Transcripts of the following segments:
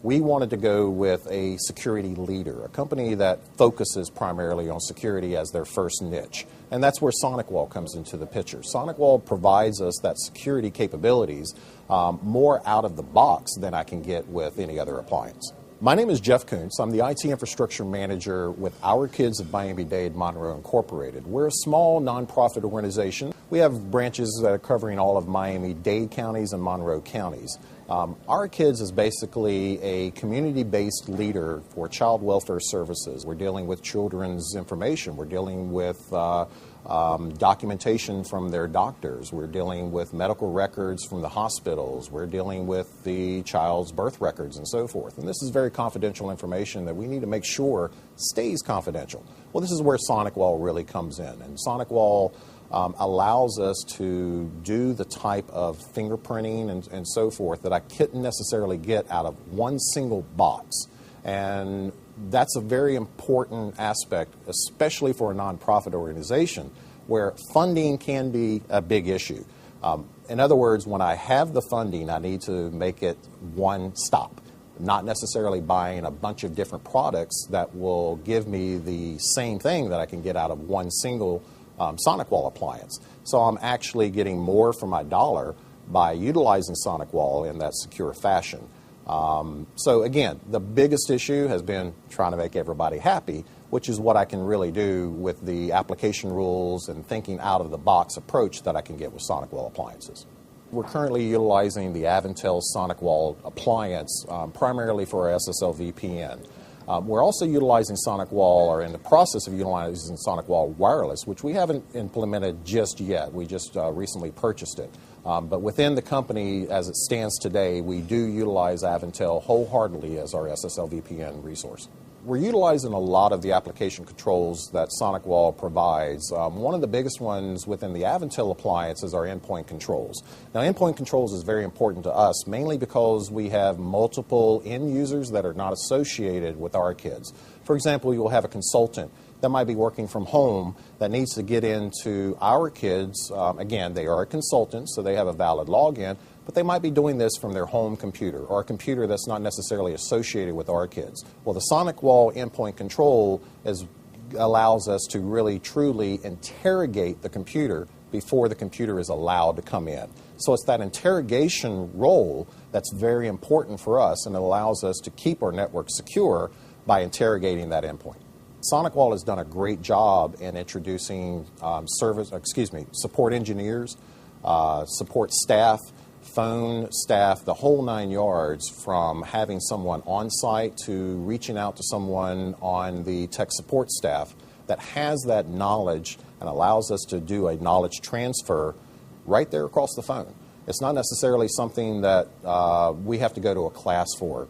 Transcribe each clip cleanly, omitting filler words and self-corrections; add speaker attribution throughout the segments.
Speaker 1: we wanted to go with a security leader, a company that focuses primarily on security as their first niche. And that's where SonicWALL comes into the picture. SonicWALL provides us that security capabilities more out of the box than I can get with any other appliance. My name is Jeff Kuntz. I'm the IT Infrastructure Manager with OurKids of Miami-Dade Monroe Incorporated. We're a small nonprofit organization. We have branches that are covering all of Miami-Dade counties and Monroe counties. OurKids is basically a community-based leader for child welfare services. We're dealing with children's information. We're dealing with documentation from their doctors. We're dealing with medical records from the hospitals. We're dealing with the child's birth records and so forth. And this is very confidential information that we need to make sure stays confidential. Well, this is where SonicWALL really comes in. And SonicWALL allows us to do the type of fingerprinting and so forth that I couldn't necessarily get out of one single box. And that's a very important aspect, especially for a nonprofit organization where funding can be a big issue. In other words, when I have the funding, I need to make it one stop, not necessarily buying a bunch of different products that will give me the same thing that I can get out of one single SonicWALL appliance. So I'm actually getting more for my dollar by utilizing SonicWALL in that secure fashion. So again, the biggest issue has been trying to make everybody happy, which is what I can really do with the application rules and thinking out of the box approach that I can get with SonicWALL appliances. We're currently utilizing the Aventel SonicWALL appliance primarily for our SSL VPN. We're also utilizing SonicWALL, or in the process of utilizing SonicWALL Wireless, which we haven't implemented just yet. We just recently purchased it. But within the company, as it stands today, we do utilize Aventel wholeheartedly as our SSL VPN resource. We're utilizing a lot of the application controls that SonicWALL provides. One of the biggest ones within the Aventel appliance is our endpoint controls. Now, endpoint controls is very important to us, mainly because we have multiple end users that are not associated with OurKids. For example, you will have a consultant that might be working from home that needs to get into OurKids. Again, they are a consultant, so they have a valid login, but they might be doing this from their home computer or a computer that's not necessarily associated with OurKids. Well, the SonicWALL endpoint control allows us to really, truly interrogate the computer before the computer is allowed to come in. So it's that interrogation role that's very important for us, and it allows us to keep our network secure by interrogating that endpoint. SonicWALL has done a great job in introducing support engineers, support staff, phone staff, the whole 9 yards, from having someone on site to reaching out to someone on the tech support staff that has that knowledge and allows us to do a knowledge transfer right there across the phone. It's not necessarily something that we have to go to a class for.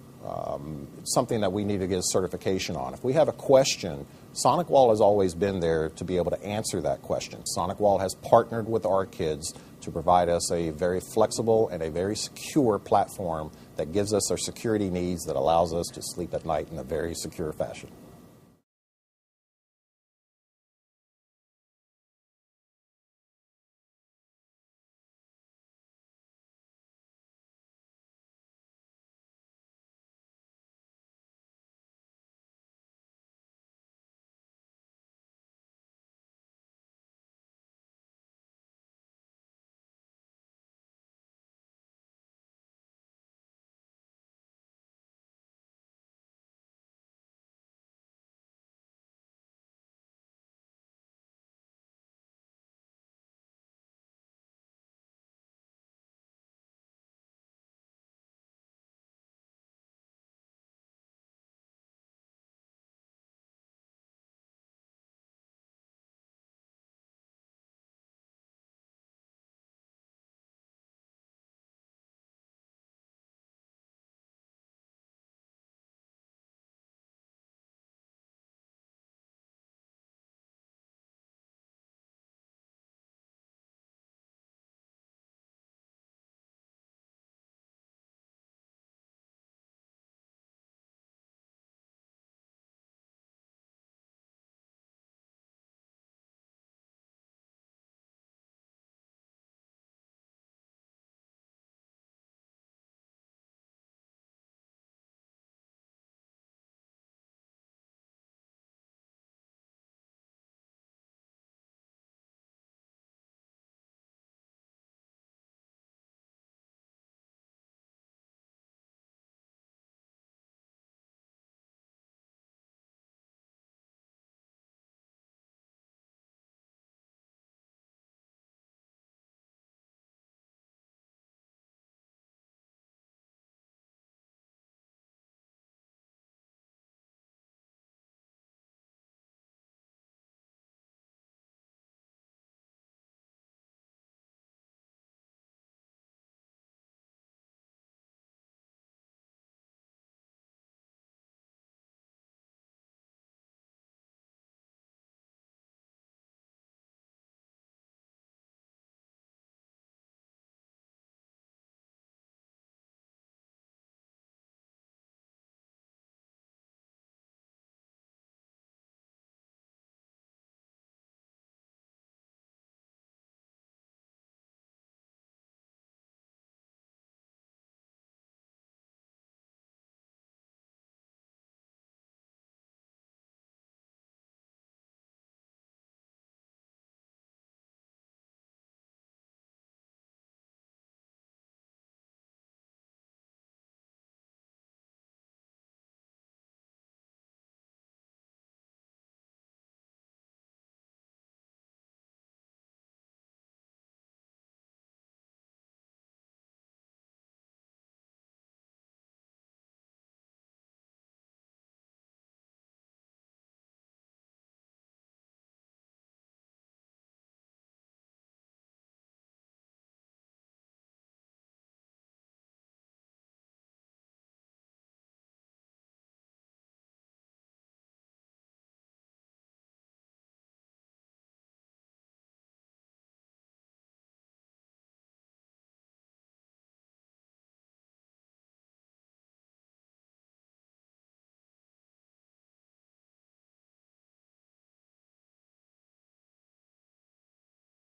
Speaker 1: It's something that we need to get a certification on. If we have a question, SonicWALL has always been there to be able to answer that question. SonicWALL has partnered with OurKids to provide us a very flexible and a very secure platform that gives us our security needs, that allows us to sleep at night in a very secure fashion.